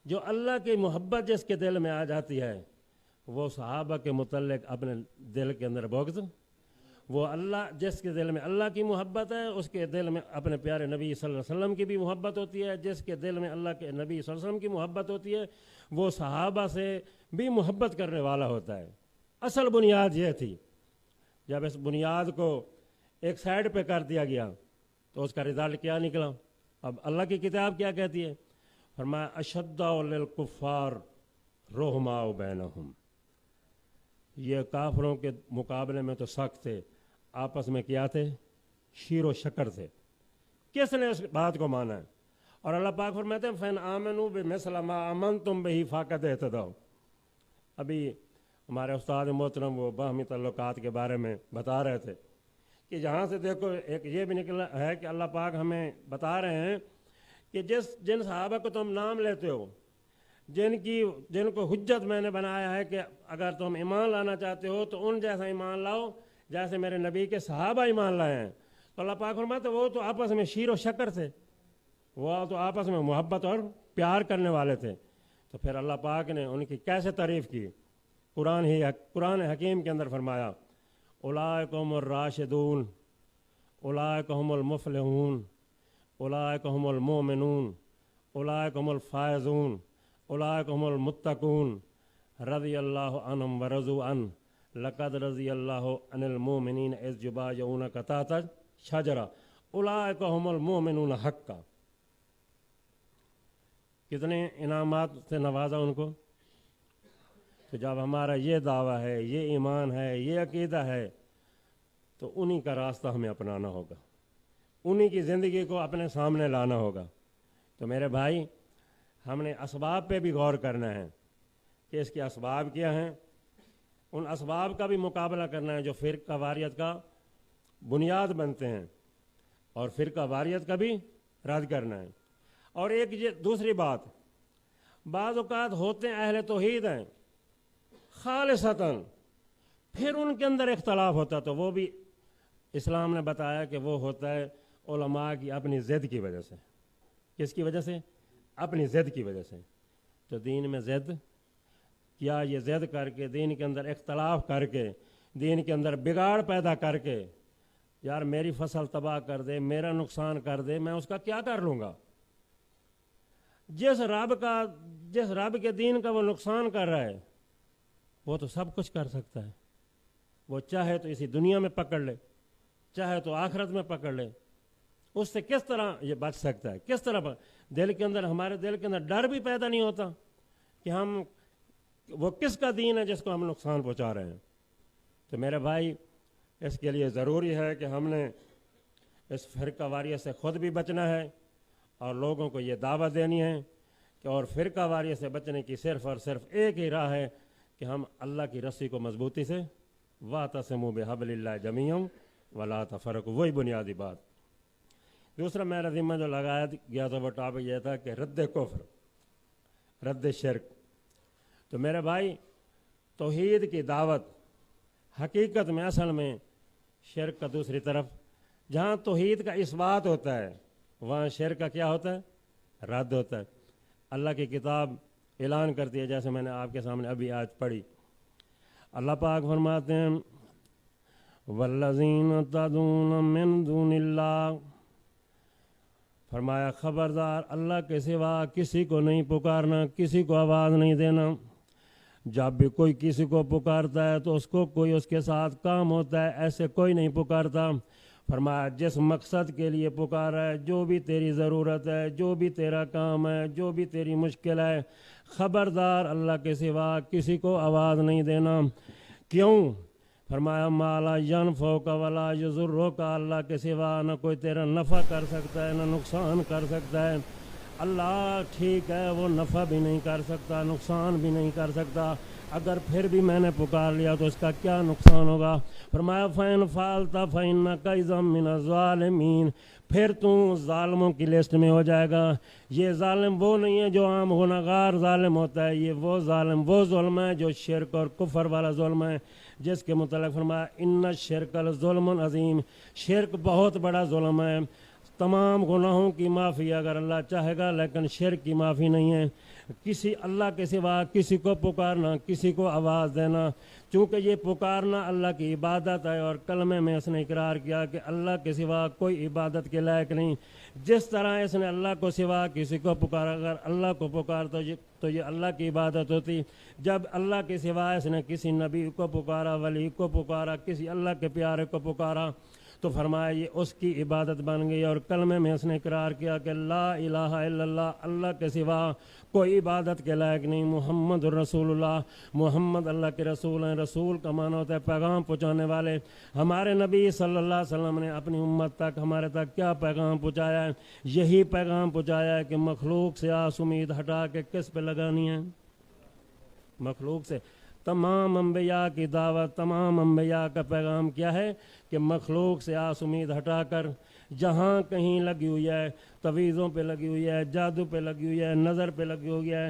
جو اللہ کی محبت جس کے دل میں آ جاتی ہے وہ صحابہ کے متعلق اپنے دل کے اندر بغض، وہ اللہ جس کے دل میں اللہ کی محبت ہے اس کے دل میں اپنے پیارے نبی صلی اللہ علیہ وسلم کی بھی محبت ہوتی ہے، جس کے دل میں اللہ کے نبی صلی اللہ علیہ وسلم کی محبت ہوتی ہے وہ صحابہ سے بھی محبت کرنے والا ہوتا ہے۔ اصل بنیاد یہ تھی، جب اس بنیاد کو ایک سائڈ پہ کر دیا گیا تو اس کا رزلٹ کیا نکلا؟ اب اللہ کی کتاب کیا کہتی ہے؟ فرمایا اشداء للکفار رحماء بینہم، یہ کافروں کے مقابلے میں تو سخت تھے، آپس میں کیا تھے؟ شیر و شکر تھے۔ کس نے اس بات کو مانا ہے؟ اور اللہ پاک فرماتے ہیں فَإِنْ آمَنُوا بِمِثْلِ مَا آمَنْتُمْ بِهِ فَقَدْ اهْتَدَوْا۔ ابھی ہمارے استاد محترم وہ باہمی تعلقات کے بارے میں بتا رہے تھے کہ جہاں سے دیکھو ایک یہ بھی نکلا ہے کہ اللہ پاک ہمیں بتا رہے ہیں کہ جن صحابہ کو تم نام لیتے ہو، جن کو حجت میں نے بنایا ہے کہ اگر تم ایمان لانا چاہتے ہو تو ان جیسا ایمان لاؤ جیسے میرے نبی کے صحابہ ایمان لائے ہیں، تو اللہ پاک فرماتے وہ تو آپس میں شیر و شکر تھے، وہ تو آپس میں محبت اور پیار کرنے والے تھے۔ تو پھر اللہ پاک نے ان کی کیسے تعریف کی؟ قرآن حکیم کے اندر فرمایا اولئک هم الراشدون، اولئک هم المفلحون، اولئک هم المؤمنون، اولئک هم الفائزون، اولئک هم المتقون، رضی اللہ عنہم ورضوا عنہ، لقد رضی اللہ عن المؤمنین اذ یبایعونک تحت الشجرہ اولئک هم المؤمنون حقا۔ کتنے انعامات سے نوازا ان کو؟ تو جب ہمارا یہ دعویٰ ہے، یہ ایمان ہے، یہ عقیدہ ہے تو انہی کا راستہ ہمیں اپنانا ہوگا، انہی کی زندگی کو اپنے سامنے لانا ہوگا۔ تو میرے بھائی ہم نے اسباب پہ بھی غور کرنا ہے کہ اس کے اسباب کیا ہیں، ان اسباب کا بھی مقابلہ کرنا ہے جو فرقہ واریت کا بنیاد بنتے ہیں، اور فرقہ واریت کا بھی رد کرنا ہے۔ اور ایک یہ دوسری بات، بعض اوقات ہوتے ہیں اہل توحید ہیں خالصتاً، پھر ان کے اندر اختلاف ہوتا تو وہ بھی اسلام نے بتایا کہ وہ ہوتا ہے علماء کی اپنی ضد کی وجہ سے۔ کس کی وجہ سے؟ اپنی ضد کی وجہ سے۔ تو دین میں ضد کیا؟ یہ ضد کر کے دین کے اندر اختلاف کر کے دین کے اندر بگاڑ پیدا کر کے یار میری فصل تباہ کر دے، میرا نقصان کر دے، میں اس کا کیا کر لوں گا؟ جس رب کے دین کا وہ نقصان کر رہا ہے وہ تو سب کچھ کر سکتا ہے، وہ چاہے تو اسی دنیا میں پکڑ لے، چاہے تو آخرت میں پکڑ لے، اس سے کس طرح یہ بچ سکتا ہے؟ کس طرح ہمارے دل کے اندر ڈر بھی پیدا نہیں ہوتا کہ وہ کس کا دین ہے جس کو ہم نقصان پہنچا رہے ہیں؟ تو میرے بھائی اس کے لیے ضروری ہے کہ ہم نے اس فرقہ واریت سے خود بھی بچنا ہے اور لوگوں کو یہ دعوت دینی ہے کہ اور فرقہ واریت سے بچنے کی صرف اور صرف ایک ہی راہ ہے کہ ہم اللہ کی رسی کو مضبوطی سے وَاعْتَصِمُوا بِحَبْلِ اللَّهِ جَمِيعًا وَلَا تَفَرَّقُوا، وہی بنیادی بات۔ دوسرا میرا ذمہ جو لگایا گیا تھا وہ ٹاپک یہ تھا کہ رد کفر، رد شرک۔ تو میرے بھائی توحید کی دعوت حقیقت میں اصل میں شرک کا دوسری طرف، جہاں توحید کا اثبات ہوتا ہے وہاں شرک کا کیا ہوتا ہے؟ رد ہوتا ہے۔ اللہ کی کتاب اعلان کرتی ہے، جیسے میں نے آپ کے سامنے ابھی آج پڑھی، اللہ پاک فرماتے ہیں وَالَّذِينَ تَدْعُونَ مِن دُونِ اللَّهِ، فرمایا خبردار اللہ کے سوا کسی کو نہیں پکارنا، کسی کو آواز نہیں دینا۔ جب بھی کوئی کسی کو پکارتا ہے تو اس کو کوئی اس کے ساتھ کام ہوتا ہے، ایسے کوئی نہیں پکارتا۔ فرمایا جس مقصد کے لیے پکارا ہے، جو بھی تیری ضرورت ہے، جو بھی تیرا کام ہے، جو بھی تیری مشکل ہے، خبردار اللہ کے سوا کسی کو آواز نہیں دینا۔ کیوں؟ فرمایا ما لا ینفعک ولا یضرک، اللہ کے سوا نہ کوئی تیرا نفع کر سکتا ہے نہ نقصان کر سکتا ہے۔ اللہ ٹھیک ہے وہ نفع بھی نہیں کر سکتا، نقصان بھی نہیں کر سکتا، اگر پھر بھی میں نے پکار لیا تو اس کا کیا نقصان ہوگا؟ فرمایا فَإِنْ فَعَلْتَ فَإِنَّكَ إِذًا مِنَ الظَّالِمِينَ، پھر تو ظالموں کی لسٹ میں ہو جائے گا۔ یہ ظالم وہ نہیں ہے جو عام گنہگار ظالم ہوتا ہے، یہ وہ ظالم وہ ظلم ہے جو شرک اور کفر والا ظلم ہے، جس کے متعلق فرمایا اِنَّ الشِّرْكَ لَظُلْمٌ عَظِيمٌ، شرک بہت بڑا ظلم ہے۔ تمام گناہوں کی معافی اگر اللہ چاہے گا، لیکن شرک کی معافی نہیں ہے۔ کسی اللہ کے سوا کسی کو پکارنا، کسی کو آواز دینا، چونکہ یہ پکارنا اللہ کی عبادت ہے، اور کلمے میں اس نے اقرار کیا کہ اللہ کے سوا کوئی عبادت کے لائق نہیں۔ جس طرح اس نے اللہ کو سوا کسی کو پکارا، اگر اللہ کو پکار تو یہ اللہ کی عبادت ہوتی۔ جب اللہ کے سوا اس نے کسی نبی کو پکارا، ولی کو پکارا، کسی اللہ کے پیارے کو پکارا، تو فرمایا یہ اس کی عبادت بن گئی، اور کلمے میں اس نے اقرار کیا کہ لا الہ الا اللہ، اللہ کے سوا کوئی عبادت کے لائق نہیں، محمد الرسول اللہ، محمد اللہ کے رسول ہیں۔ رسول کا معنی ہوتا ہے پیغام پہنچانے والے۔ ہمارے نبی صلی اللہ علیہ وسلم نے اپنی امت تک، ہمارے تک کیا پیغام پہنچایا ہے؟ یہی پیغام پہنچایا ہے کہ مخلوق سے آس امید ہٹا کے کس پہ لگانی ہے؟ مخلوق سے۔ تمام انبیاء کی دعوت، تمام انبیاء کا پیغام کیا ہے؟ کہ مخلوق سے آس امید ہٹا کر، جہاں کہیں لگی ہوئی ہے، تویزوں پہ لگی ہوئی ہے، جادو پہ لگی ہوئی ہے، نظر پہ لگی ہوئی ہے،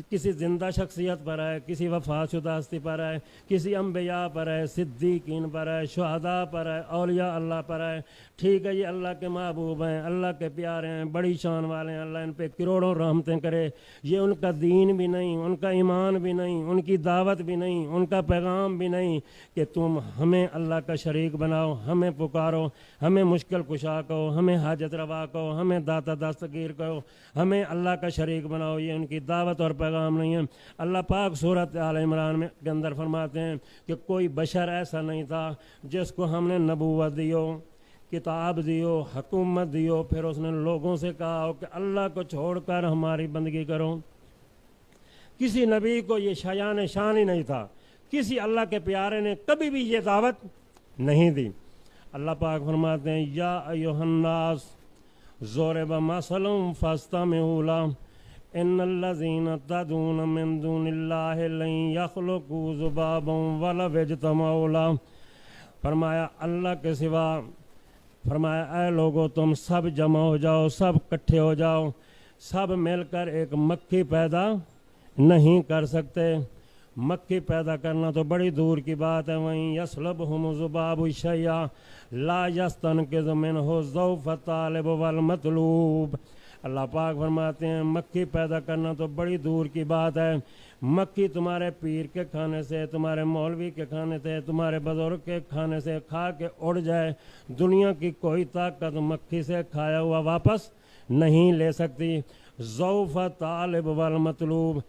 کسی زندہ شخصیت پر ہے، کسی وفات شدہ ہستی پر ہے، کسی انبیاء پر ہے، صدیقین پر ہے، شہداء پر ہے، اولیاء اللہ پر ہے۔ ٹھیک ہے، یہ اللہ کے محبوب ہیں، اللہ کے پیارے ہیں، بڑی شان والے ہیں، اللہ ان پہ کروڑوں رحمتیں کرے۔ یہ ان کا دین بھی نہیں، ان کا ایمان بھی نہیں، ان کی دعوت بھی نہیں، ان کا پیغام بھی نہیں کہ تم ہمیں اللہ کا شریک بناؤ، ہمیں پکارو، ہمیں مشکل کشا کہو، ہمیں حاجت روا کہو، ہمیں داتا دستگیر کہو، ہمیں اللہ کا شریک بناؤ۔ یہ ان کی دعوت اور پیغام نہیں ہے۔ اللہ پاک سورۃ آل عمران میں کے اندر فرماتے ہیں کہ کوئی بشر ایسا نہیں تھا جس کو ہم نے نبوت دیو، کتاب دیو، حکومت دیو، پھر اس نے لوگوں سے کہا ہو کہ اللہ کو چھوڑ کر ہماری بندگی کرو۔ کسی نبی کو یہ شان ہی نہیں تھا، کسی اللہ کے پیارے نے کبھی بھی یہ دعوت نہیں دی۔ اللہ پاک فرماتے ہیں یا ایھا الناس ضرب مثل فاستمعوا لہ ان الذین تدعون من دون اللہ لن یخلقوا ذبابا ولو اجتمعوا لہ۔ فرمایا اللہ کے سوا، فرمایا اے لوگو تم سب جمع ہو جاؤ، سب اکٹھے ہو جاؤ، سب مل کر ایک مکھی پیدا نہیں کر سکتے۔ مکھی پیدا کرنا تو بڑی دور کی بات ہے۔ وہیں یسلبہم الذباب شیئا لا یستنقذ منہ ضعف الطالب والمطلوب۔ اللہ پاک فرماتے ہیں مکھی پیدا کرنا تو بڑی دور کی بات ہے۔ مکھی تمہارے پیر کے کھانے سے، تمہارے مولوی کے کھانے سے، تمہارے بزرگ کے کھانے سے کھا کے اڑ جائے، دنیا کی کوئی طاقت مکھی سے کھایا ہوا واپس نہیں لے سکتی۔ ضعف الطالب والمطلوب،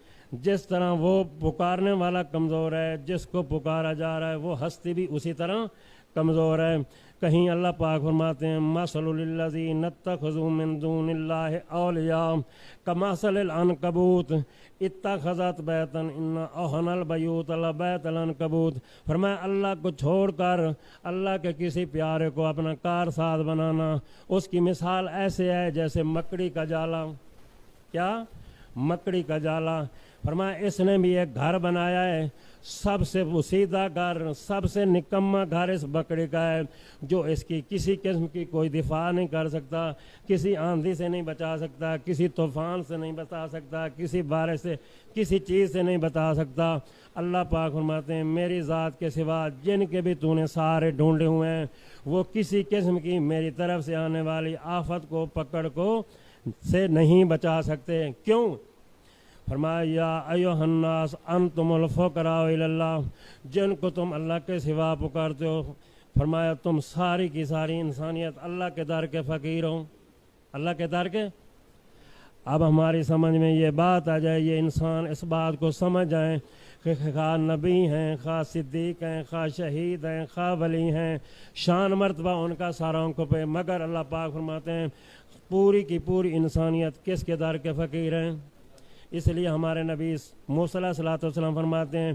جس طرح وہ پکارنے والا کمزور ہے، جس کو پکارا جا رہا ہے وہ ہستی بھی اسی طرح کمزور ہے۔ کہیں اللہ پاک فرماتے ہیں مثل الذین اتخذوا من دون اللہ اولیاء کمثل العنکبوت اتخذت بیتا ان اوہن البیوت لبیت العنکبوت۔ فرمایا اللہ کو چھوڑ کر اللہ کے کسی پیارے کو اپنا کارساز بنانا، اس کی مثال ایسے ہے جیسے مکڑی کا جالا۔ کیا؟ مکڑی کا جالا۔ فرمایا اس نے بھی ایک گھر بنایا ہے، سب سے بسیدہ گھر، سب سے نکما گھر اس بکری کا ہے، جو اس کی کسی قسم کی کوئی دفاع نہیں کر سکتا، کسی آندھی سے نہیں بچا سکتا، کسی طوفان سے نہیں بچا سکتا، کسی بارش سے، کسی چیز سے نہیں بتا سکتا۔ اللہ پاک فرماتے ہیں میری ذات کے سوا جن کے بھی تو نے سارے ڈھونڈے ہوئے ہیں، وہ کسی قسم کی میری طرف سے آنے والی آفت کو، پکڑ کو سے نہیں بچا سکتے۔ کیوں؟ فرمایا یا ایھا الناس انتم الفقراء الی اللہ، جن کو تم اللہ کے سوا پکارتے ہو، فرمایا تم ساری کی ساری انسانیت اللہ کے در کے فقیر ہو، اللہ کے در کے۔ اب ہماری سمجھ میں یہ بات آ جائے، یہ انسان اس بات کو سمجھ جائیں کہ خواہ نبی ہیں، خواہ صدیق ہیں، خواہ شہید ہیں، خواہ ولی ہیں، شان مرتبہ ان کا سارا آنکھوں پہ، مگر اللہ پاک فرماتے ہیں پوری کی پوری انسانیت کس کے در کے فقیر ہیں۔ اس لیے ہمارے نبی موسیٰ علیہ الصلوۃ والسلام فرماتے ہیں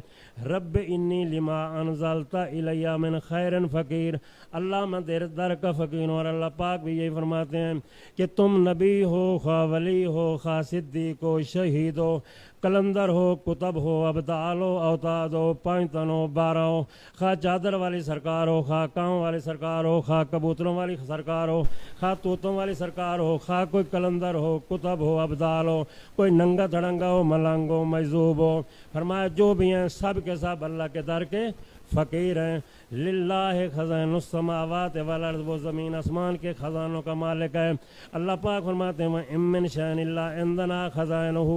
رب انی لما انزلت الی من خیر فقیر، اللہ میں تیرے در کا فقیر ہوں۔ اور اللہ پاک بھی یہی فرماتے ہیں کہ تم نبی ہو، خواہ ولی ہو، خواہ صدیق ہو، شہید ہو، کلندر ہو، کتب ہو، ابدال ہو، اوتاد ہو، پانچتن ہو، بارہ ہو، خواہ چادر والی سرکار ہو، خواہ کاؤں والی سرکار ہو، خواہ کبوتروں والی سرکار ہو، خواہ طوطوں والی سرکار ہو، خواہ کوئی کلندر ہو، کتب ہو، ابدال ہو، کوئی ننگا دھڑنگا ہو، ملنگ ہو، مجذوب مغلوب. فرمایا جو بھی ہیں سب کے سب اللہ کے در کے فقیر ہیں. للہ خزائن السماوات والارض، وہ زمین آسمان کے خزانوں کا مالک ہے. اللہ پاک فرماتے ہیں وَإِن مِّن شَيْءٍ إِلَّا عِندَنَا خَزَائِنُهُ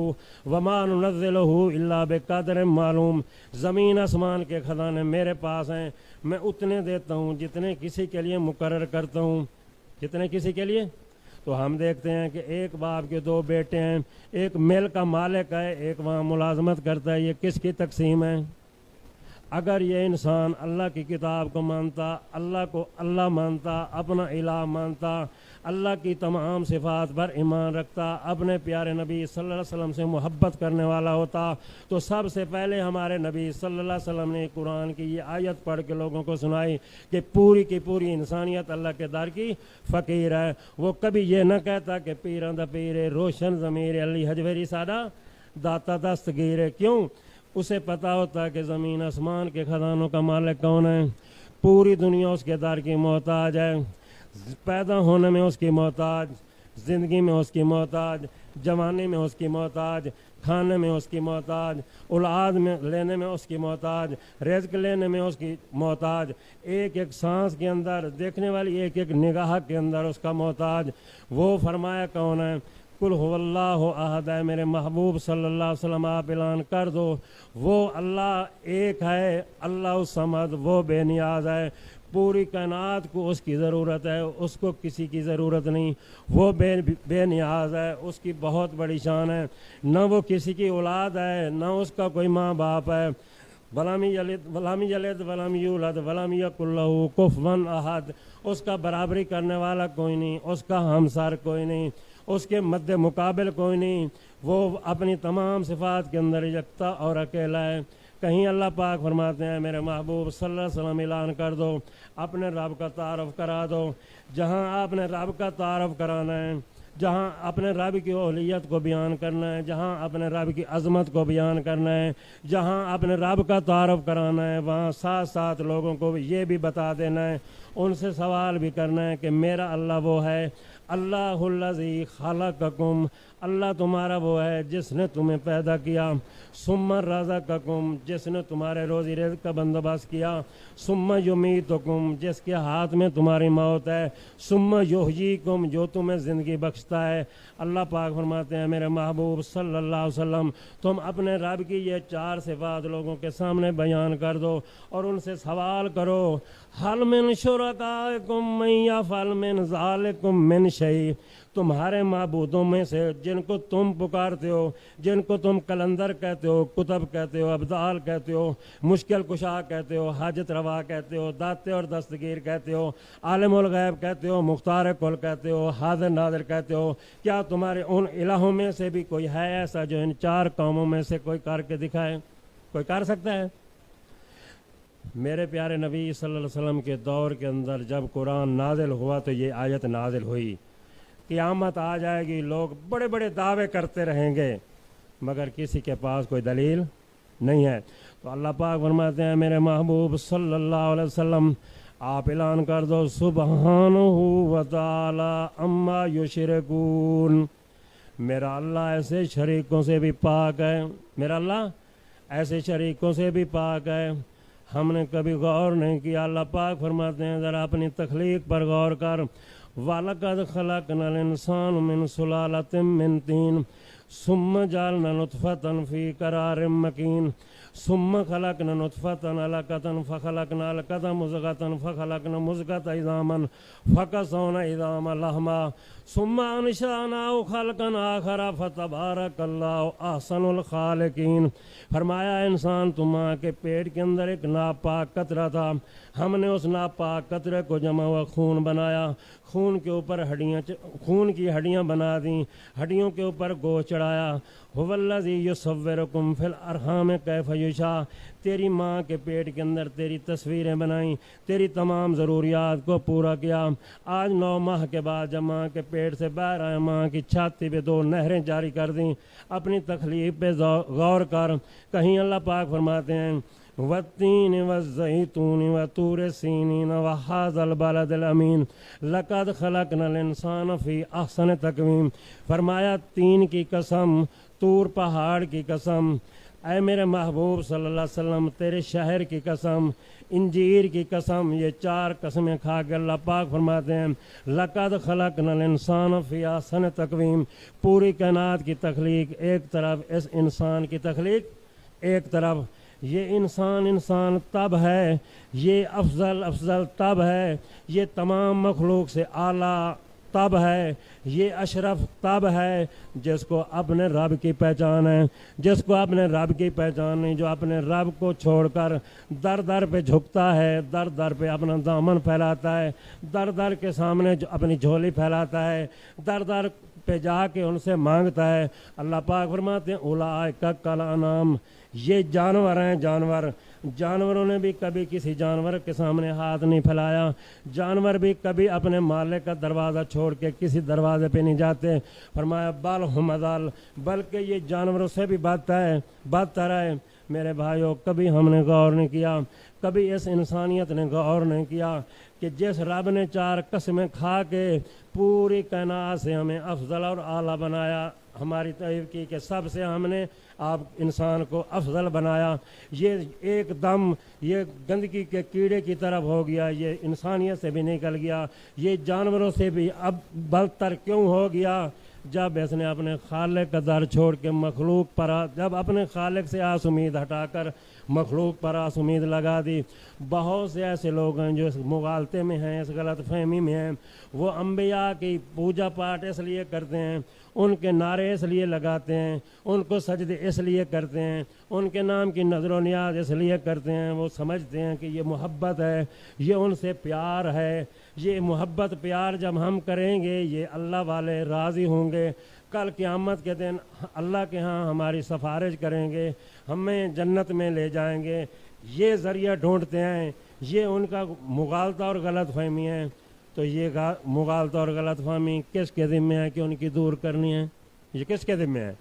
وَمَا نُنَزِّلُهُ إِلَّا بِقَدْرٍ معلوم. زمین آسمان کے خزانے میرے پاس ہیں، میں اتنے دیتا ہوں جتنے کسی کے لیے مقرر کرتا ہوں. جتنے کسی کے لیے. تو ہم دیکھتے ہیں کہ ایک باپ کے دو بیٹے ہیں، ایک مل کا مالک ہے، ایک وہاں ملازمت کرتا ہے. یہ کس کی تقسیم ہے؟ اگر یہ انسان اللہ کی کتاب کو مانتا، اللہ کو اللہ مانتا، اپنا الہ مانتا، اللہ کی تمام صفات پر ایمان رکھتا، اپنے پیارے نبی صلی اللہ علیہ وسلم سے محبت کرنے والا ہوتا، تو سب سے پہلے ہمارے نبی صلی اللہ علیہ وسلم نے قرآن کی یہ آیت پڑھ کے لوگوں کو سنائی کہ پوری کی پوری انسانیت اللہ کے در کی فقیر ہے. وہ کبھی یہ نہ کہتا کہ پیران دا پیر روشن ضمیر علی حجویری سادہ داتا دستگیر. کیوں؟ اسے پتہ ہوتا ہے کہ زمین آسمان کے خزانوں کا مالک کون ہے. پوری دنیا اس کے در کی محتاج ہے. پیدا ہونے میں اس کی محتاج، زندگی میں اس کی محتاج، جوانی میں اس کی محتاج، کھانے میں اس کی محتاج، اولاد میں لینے میں اس کی محتاج، رزق لینے میں اس کی محتاج، ایک ایک سانس کے اندر، دیکھنے والی ایک ایک نگاہ کے اندر اس کا محتاج. وہ فرمایا کون ہے؟ قل هو اللہ احد ہے. میرے محبوب صلی اللہ علیہ وسلم آپ اعلان کر دو وہ اللہ ایک ہے، اللہ الصمد، وہ بے نیاز ہے. پوری کائنات کو اس کی ضرورت ہے، اس کو کسی کی ضرورت نہیں. وہ بے نیاز ہے، اس کی بہت بڑی شان ہے. نہ وہ کسی کی اولاد ہے، نہ اس کا کوئی ماں باپ ہے. ولم یلد ولم یولد ولم یکن لہ کفوا احد. اس کا برابری کرنے والا کوئی نہیں، اس کا ہمسر کوئی نہیں، اس کے مد مقابل کوئی نہیں. وہ اپنی تمام صفات کے اندر یکتا اور اکیلا ہے. کہیں اللہ پاک فرماتے ہیں میرے محبوب صلی اللہ علیہ وسلم اعلان کر دو، اپنے رب کا تعارف کرا دو. جہاں آپ نے رب کا تعارف کرانا ہے، جہاں اپنے رب کی اہلیت کو بیان کرنا ہے، جہاں اپنے رب کی عظمت کو بیان کرنا ہے، جہاں اپنے رب کا تعارف کرانا ہے، وہاں ساتھ ساتھ لوگوں کو یہ بھی بتا دینا ہے، ان سے سوال بھی کرنا ہے کہ میرا اللہ وہ ہے اللہ الذی خلقکم، اللہ تمہارا وہ ہے جس نے تمہیں پیدا کیا، ثم رزقکم، جس نے تمہارے روزی رزق کا بندوبست کیا، ثم یمیتکم، جس کے ہاتھ میں تمہاری موت ہے، ثم یحییکم، جو تمہیں زندگی بخشتا ہے. اللہ پاک فرماتے ہیں میرے محبوب صلی اللہ علیہ وسلم تم اپنے رب کی یہ چار صفات لوگوں کے سامنے بیان کر دو اور ان سے سوال کرو حل من شرکائکم من یفعل من ذالکم من شیء. تمہارے معبودوں میں سے جن کو تم پکارتے ہو، جن کو تم کلندر کہتے ہو، کتب کہتے ہو، ابدال کہتے ہو، مشکل کشا کہتے ہو، حاجت روا کہتے ہو، داتے اور دستگیر کہتے ہو، عالم الغیب کہتے ہو، مختار کل کہتے ہو، حاضر ناظر کہتے ہو، کیا تمہارے ان الہوں میں سے بھی کوئی ہے ایسا جو ان چار قوموں میں سے کوئی کر کے دکھائے؟ کوئی کر سکتا ہے؟ میرے پیارے نبی صلی اللہ علیہ وسلم کے دور کے اندر جب قرآن نازل ہوا تو یہ آیت نازل ہوئی. قیامت آ جائے گی، لوگ بڑے بڑے دعوے کرتے رہیں گے مگر کسی کے پاس کوئی دلیل نہیں ہے. تو اللہ پاک فرماتے ہیں میرے محبوب صلی اللہ علیہ وسلم آپ اعلان کر دو سبحانہ و تعالی عما یشرکون. میرا اللہ ایسے شریکوں سے بھی پاک ہے، میرا اللہ ایسے شریکوں سے بھی پاک ہے. ہم نے کبھی غور نہیں کیا. اللہ پاک فرماتے ہیں ذرا اپنی تخلیق پر غور کر. وَلَقَدْ خَلَقْنَا الْإِنسَانَ مِنْ سُلَالَةٍ مِّن طِينٍ ثُمَّ جَعَلْنَا نُطْفَةً فِي قَرَارٍ مَّكِينٍ ثُمَّ خَلَقْنَا نُطْفَةً عَلَقَةً فَخَلَقْنَا عَلَقَةً مُضْغَةً فَخَلَقْنَا مُضْغَةً عِظَامًا فَكَسَوْنَا عِظَامَ لَحْمًا ثُمَّ أَنشَأْنَاهُ خَلْقًا آخَرَ فَتَبَارَكَ اللَّهُ أَحْسَنُ الْخَالِقِينَ. فرمایا انسان تم ماں کے پیٹ کے اندر ایک ناپاک قطرہ تھا، ہم نے اس ناپاک قطرے کو جمع ہوا خون بنایا، خون کے اوپر خون کی ہڈیاں بنا دیں، ہڈیوں کے اوپر گوشت چڑھایا. هو الذی یصورکم فی الارحام کیف یشاء. تیری ماں کے پیٹ کے اندر تیری تصویریں بنائیں، تیری تمام ضروریات کو پورا کیا. آج 9 ماہ کے بعد جب ماں کے پیٹ سے باہر آئے، ماں کی چھاتی پہ 2 نہریں جاری کر دیں. اپنی تخلیق پہ غور کر. کہیں اللہ پاک فرماتے ہیں وَالتِّينِ وَالزَّيْتُونِ وَطُورِ سِينِينَ وَهَٰذَا الْبَلَدِ الْأَمِينِ لَقَدْ خَلَقْنَا الْإِنسَانَ فِي أَحْسَنِ تَقْوِيمٍ. فرمایا تین کی قسم، طور پہاڑ کی قسم، اے میرے محبوب صلی اللہ علیہ وسلم تیرے شہر کی قسم، انجیر کی قسم، یہ 4 قسمیں کھا کے اللہ پاک فرماتے ہیں لقد خلقنا الانسان فی احسن تقویم، پوری کائنات کی تخلیق ایک طرف، اس انسان کی تخلیق ایک طرف، یہ انسان تب ہے، یہ افضل تب ہے، یہ تمام مخلوق سے اعلیٰ تب ہے، یہ اشرف تب ہے جس کو اپنے رب کی پہچان ہے، جس کو اپنے رب کی پہچان نہیں، جو اپنے رب کو چھوڑ کر در در پہ جھکتا ہے، در در پہ اپنا دامن پھیلاتا ہے، در در کے سامنے جو اپنی جھولی پھیلاتا ہے، در در پہ جا کے ان سے مانگتا ہے۔ اللہ پاک فرماتے ہیں اولئک کالانعام، یہ جانور ہیں، جانوروں نے بھی کبھی کسی جانور کے سامنے ہاتھ نہیں پھیلایا، جانور بھی کبھی اپنے مالک کا دروازہ چھوڑ کے کسی دروازے پہ نہیں جاتے۔ فرمایا بل ہم اضل، بلکہ یہ جانوروں سے بھی بدتر ہے۔ میرے بھائیوں کبھی ہم نے غور نہیں کیا، کبھی اس انسانیت نے غور نہیں کیا کہ جس رب نے 4 قسمیں کھا کے پوری کائنات سے ہمیں افضل اور اعلیٰ بنایا، ہماری تعریف کی کہ سب سے ہم نے آپ انسان کو افضل بنایا، یہ ایک دم یہ گندگی کے کیڑے کی طرف ہو گیا، یہ انسانیت سے بھی نکل گیا، یہ جانوروں سے بھی اب بدتر کیوں ہو گیا؟ جب اس نے اپنے خالق کا در چھوڑ کے مخلوق پر، جب اپنے خالق سے آس امید ہٹا کر مخلوق پر آس امید لگا دی۔ بہت سے ایسے لوگ ہیں جو اس مغالطے میں ہیں، اس غلط فہمی میں ہیں، وہ انبیاء کی پوجا پاٹ اس لیے کرتے ہیں، ان کے نعرے اس لیے لگاتے ہیں، ان کو سجدے اس لیے کرتے ہیں، ان کے نام کی نظر و نیاز اس لیے کرتے ہیں، وہ سمجھتے ہیں کہ یہ محبت ہے، یہ ان سے پیار ہے، یہ محبت پیار جب ہم کریں گے یہ اللہ والے راضی ہوں گے، کل قیامت کے دن اللہ کے ہاں ہماری سفارش کریں گے، ہمیں جنت میں لے جائیں گے، یہ ذریعہ ڈھونڈتے ہیں، یہ ان کا مغالطہ اور غلط فہمی ہے۔ تو یہ مغالطہ اور غلط فہمی کس کے ذمہ ہے کہ ان کی دور کرنی ہے؟ یہ کس کے ذمہ ہے؟